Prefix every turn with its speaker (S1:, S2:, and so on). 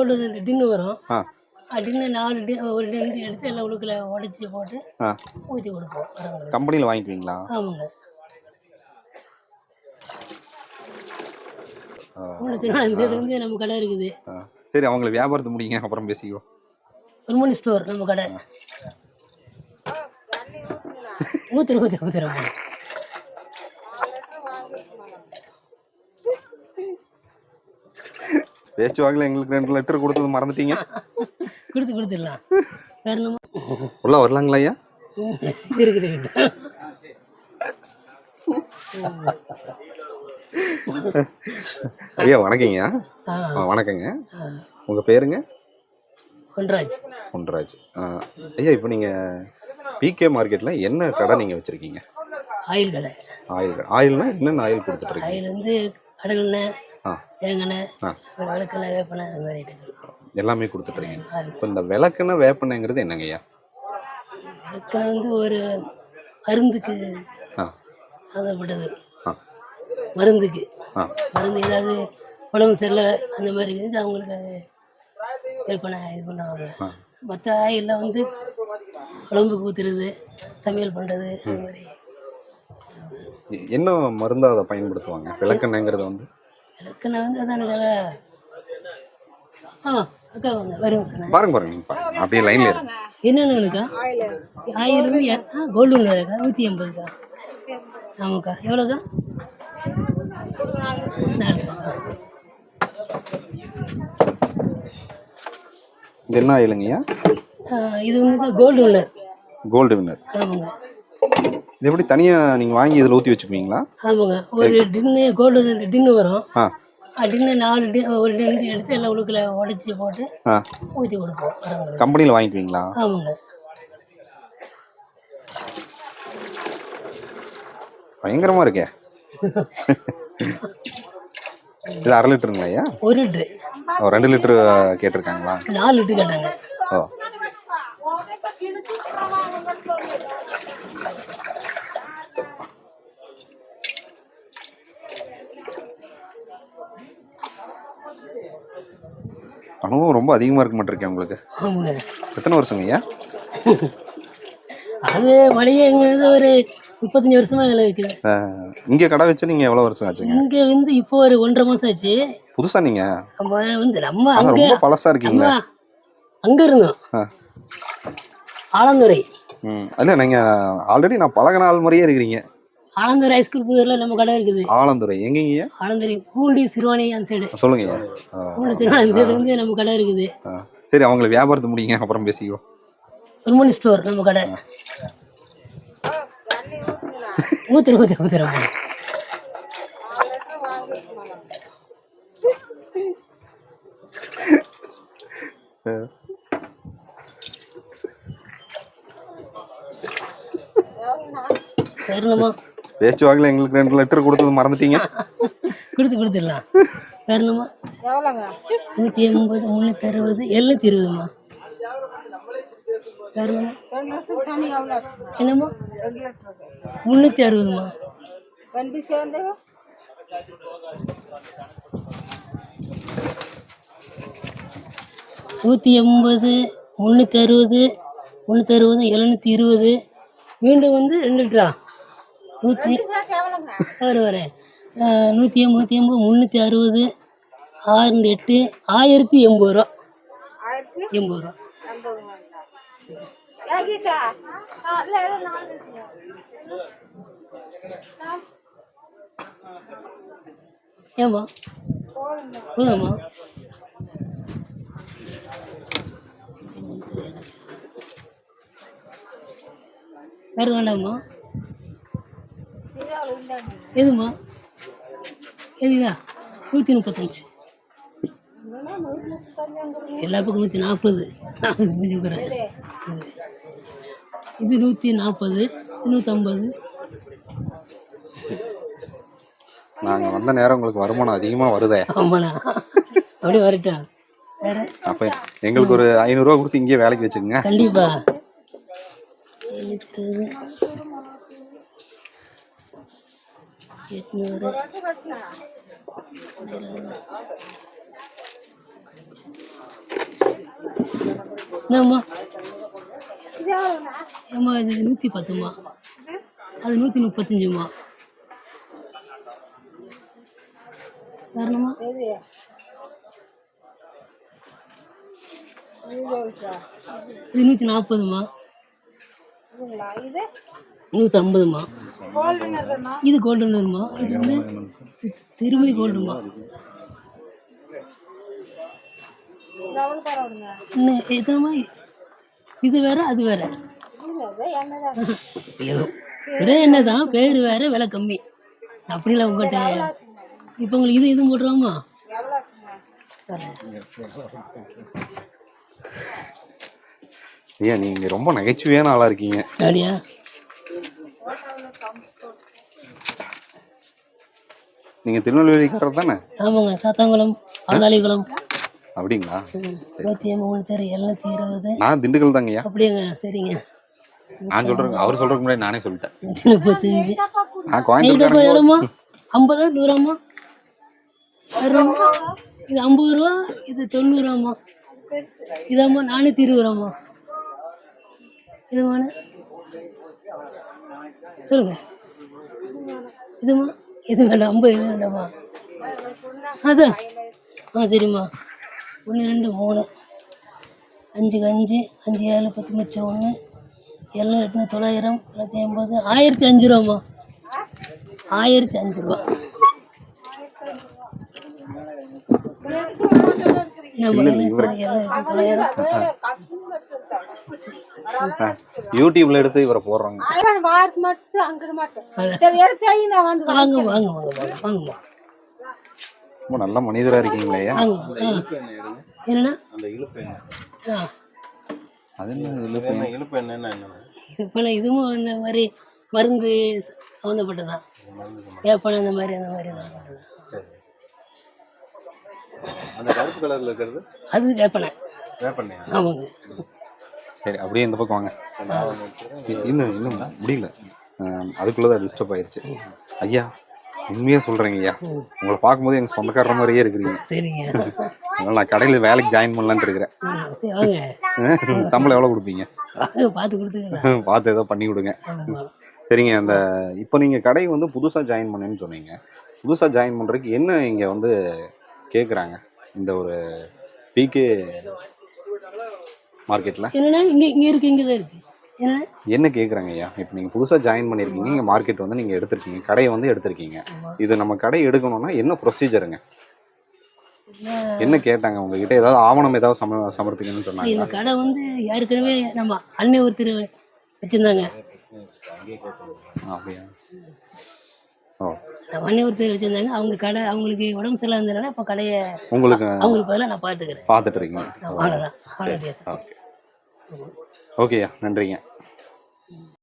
S1: ஒரு டின்னு வரும்.
S2: ஆ
S1: டின்னு 4 ஒரு டின்னு எடுத்து எல்லாம் உள்ளுக்குள்ள உடைச்சி போட்டு
S2: ஆ
S1: ஊற்றி கொடுப்போம் வரவங்களுக்கு.
S2: கம்பெனியில் வாங்கிக்குவீங்களா?
S1: ஆமாங்க.
S2: ஆ
S1: சைடு வந்து நம்ம கடை இருக்குது.
S2: சரி, அவங்களுக்கு வியாபாரத்தை முடியுங்க, அப்புறம் பேசிக்குவோம்.
S1: ஒரு மணி ஸ்டோர் நம்ம கடை. ஊத்துறோம்.
S2: பேச்சுவாக்கில் எங்களுக்கு 2 லிட்டர் கொடுத்தது மறந்துட்டீங்க.
S1: கொடுத்துடலாம். வேற என்னமோ
S2: உள்ள வரலாங்களா ஐயா?
S1: இருக்குது.
S2: ஐயா வணக்கங்க. வணக்கங்க. உங்கள் பேருங்க? பொன்ராஜ். ஐயா, இப்போ நீங்கள் பிகே மார்க்கெட்டில் என்ன கடை நீங்கள் வச்சுருக்கீங்க?
S1: ஆயில் கடை.
S2: ஆயில்னா என்னென்ன ஆயில் கொடுத்துட்ருக்கீங்க?
S1: ஆயில் வந்து கடலெண்ணெய், தேங்காய், விளக்கெண்ணெய், வேப்பெண்ணெய், அந்த மாதிரி
S2: எல்லாமே கொடுத்துட்ருக்கீங்க. இப்போ இந்த விளக்கெண்ணெய் வேப்பெண்ணெய்ங்கிறது என்னங்க ஐயா?
S1: விளக்கெண்ணெய் வந்து ஒரு மருந்துக்கு ஆகப்பட்டது. மருந்து ஏதாவது உடம்பு சரியில்லை அந்த மாதிரி இருக்குது, அவங்களுக்கு வேப்பெண்ணெய் இது பண்ணுவாங்க. மற்ற ஆயிலில் வந்து உடம்புக்கு ஊற்றுறது, சமையல் பண்ணுறது, அந்த மாதிரி.
S2: என்ன மருந்தாக அதை பயன்படுத்துவாங்க? விளக்கெண்ணெய்ங்கிறது வந்து
S1: விளக்கெண்ணெய் வந்து அதான சில அக்கா வாங்க வருங்க சார்.
S2: பாருங்க நீங்கள் பாருங்க, அப்படியே லைனில் இருக்கு.
S1: என்னென்னக்கா ஆயில் வந்து கோல்டு ஒன்று இருக்கா 180க்கா? ஆமாக்கா. எவ்வளோக்கா? 4.
S2: இது என்ன ஆயிலுங்கய்யா?
S1: இது வந்து கோல்டு வின்னர். ஆமாங்க.
S2: இது எப்படி தனியாக நீங்கள் வாங்கி இதில் ஊற்றி வச்சுக்குவீங்களா?
S1: ஆமாங்க. ஒரு கோல்டு டின்னு வரும். டின்னு 4 ஒரு டின்னு எடுத்து எல்லாம் உள்ளுக்குள்ள உடைச்சி போட்டு ஊற்றி கொடுப்போம் வரவங்களுக்கு.
S2: கம்பெனியில் வாங்கிக்குவீங்களா?
S1: ஆமாங்க.
S2: பயங்கரமாக இருக்கே. இது 1/2 லிட்டருங்களா ஐயா?
S1: 1 லிட்டரு.
S2: 2 லிட்டரு கேட்டிருக்காங்களா?
S1: 4 லிட்டரு கேட்டாங்க.
S2: அனுபவம் ரொம்ப அதிகமாக இருக்க மாட்டிருக்கேன் உங்களுக்கு.
S1: ஆமாங்க.
S2: எத்தனை வருஷங்க ஐயா?
S1: அது மளிகைங்கிறது ஒரு 35 வருஷமா இதில் இருக்குது.
S2: இங்கே கடை வச்சு நீங்கள் எவ்வளோ வருஷம் ஆச்சுங்க?
S1: இங்கே வந்து இப்போ ஒரு 1.5 மாதம் ஆச்சு.
S2: புதுசா நீங்க?
S1: வந்து நம்ம அங்கே
S2: ரொம்ப பழசா இருக்கீங்களா?
S1: அங்கே இருந்தோம், ஆலந்துறை.
S2: இல்லை, நீங்கள் ஆல்ரெடி நான் பழகின ஆள் மாதிரியே இருக்கிறீங்க.
S1: ஆலந்துறை ஹைஸ்கூல் புதூரில் நம்ம கடை இருக்குது.
S2: ஆலந்துறை எங்கேங்க?
S1: ஆலந்துறை பூண்டி சிறுவாணி அந்த சைடு.
S2: சொல்லுங்க.
S1: பூண்டி சிறுவாணி அந்த சைடு வந்து நம்ம கடை இருக்குது.
S2: சரி, அவங்களுக்கு வியாபாரத்தை முடியுங்க, அப்புறம் பேசிக்குவோம்.
S1: ஒரு மணி ஸ்டோர் நம்ம கடை. ஊத்துறோம்.
S2: பேச்சுவாக்கில் எங்களுக்கு 2 லிட்டர் கொடுத்தது மறந்துட்டீங்க.
S1: கொடுத்துடலாம். வேற என்னமோ 180, 360, 720மா? வேற என்னமோ 360மா? 180, 360, 720. மீண்டும் வந்து 2 லிட்டரா? 180, 360, 6 8 1080 ரூபா. 80 ரூபா. ஏமா போதுமா? வேறு வேண்டாமா? எதுமா? எதுதா? 135. எல்லா பக்கம் 140. இது 140, 150.
S2: நாங்கள் வந்த நேரம் உங்களுக்கு வருமானம் அதிகமாக வருதே.
S1: ஆமாண்ணா, அப்படியே வரட்டா.
S2: அப்போ எங்களுக்கு ஒரு 500 ரூபா கொடுத்து இங்கேயே வேலைக்கு வச்சுக்கோங்க.
S1: கண்டிப்பா. 800 என்னம்மா ஏம்மா இது 110ம்மா, அது 135ம்மா. வரணுமா? இது 140ம்மா, 150ம்மா. இது கோல்டுன்னுமா, இது வந்து திருமதி கோல்டுமா. இன்னும் எத்தனைமா? இது வேற அது வேற. ஒரே எண்ணெய் தான், பேர் வேற, விலை கம்மி. அப்படிலாம் உங்கள்கிட்ட இப்போ உங்களுக்கு இது இதுவும் போட்டுருவாமா?
S2: ஏன் நீங்க ரொம்ப நகைச்சுவையான ஆளா இருக்கீங்க.
S1: அப்படியா?
S2: நீங்க திருநெல்வேலிக்காரர் தானே?
S1: ஆமாங்க, சாத்தாங்குளம், அவதாளிகுளம்.
S2: அப்படிங்களா?
S1: 23 தெரு 720.
S2: நான் திண்டுக்கல் தாங்கய்யா.
S1: அப்படியாங்க, சரிங்க.
S2: நான் சொல்றேன், அவர் சொல்றதுக்கு முன்னாடி நானே சொல்லிட்டேன்.
S1: 35.
S2: நான் கோயம்புத்தூர்.
S1: எவ்வளோமா? 50 100 இது 50 ரூபா, இது 90 ரூபாம்மா. இதாம்மா 420 ரூபாம்மா. இதுமான சொல்லுங்க. இதுமா இது வேண்டாம், 50 இது வேண்டாம்மா. அதான் சரிம்மா. 1 2 3 5 5 5 7 10 மிச்சம் 1 7 8 900 980 1005 ரூபாம்மா. 1005 ரூபா.
S2: யூடியூப்ல எடுத்து இவரை போடுறாங்க.
S1: வாங்க வாங்க வாங்க வாங்க.
S2: ரொம்ப நல்ல மனிதரா இருக்கீங்களே.
S1: என்னன்னா இப்போ இதுவும் இந்த மாதிரி மருந்து சம்மந்தப்பட்டதான். வேப்பனை அந்த மாதிரி அது வேப்பனை. ஆமாங்க.
S2: சரி, அப்படியே இந்த பக்கம் வாங்க. இன்னும் முடியல, அதுக்குள்ளதான் டிஸ்டர்ப் ஆயிடுச்சு. ஐயா, உண்மையா சொல்றேங்க ஐயா, உங்களை பார்க்கும்போது எங்க சொந்தக்காரர மாதிரியே இருக்கிறீங்க.
S1: சரிங்க.
S2: அதனால நான் கடையில வேலைக்கு ஜாயின் பண்ணலான்னு இருக்கிறேன். சம்பளம் எவ்வளவு கொடுப்பீங்க?
S1: பார்த்து கொடுத்துங்க.
S2: பார்த்து ஏதோ பண்ணி கொடுங்க. சரிங்க. அந்த இப்போ நீங்க கடை வந்து புதுசா ஜாயின் பண்ணேன்னு சொன்னீங்க. புதுசா ஜாயின் பண்றதுக்கு என்ன இங்க வந்து கேக்குறாங்க இந்த ஒரு பிகே மார்க்கெட்ல?
S1: என்னன்னா இங்க இருக்கு, இங்க தான் இருக்கு.
S2: என்ன கேக்குறாங்க ஐயா? இப்போ நீங்க புதுசா ஜாயின் பண்ணிருக்கீங்க, இங்க மார்க்கெட் வந்து நீங்க எடுத்திருக்கீங்க, கடையை வந்து எடுத்திருக்கீங்க. இது நம்ம கடை எடுக்கணும்னா என்ன ப்ரொசீஜருங்க? என்ன கேட்டாங்க உங்ககிட்ட? ஏதாவது ஆவணம் ஏதாவது சமர்ப்பிக்கணும்னு சொன்னாங்க?
S1: இந்த கடை வந்து ஏற்கனவே நம்ம அண்ணன் ஒருத்தர் வச்சிருந்தாங்க.
S2: அப்படியா?
S1: அண்ணன் ஒருத்தர் வச்சிருந்தாங்க. அவங்க கடை அவங்களுக்கு உடம்பு சரியில்லை இருந்ததுனால இப்போ கடையை அவங்களுக்கு பதிலாக நான் பார்த்துட்டு இருக்கேன்.
S2: அவ்வளோதான். ஓகேயா, நன்றிங்க.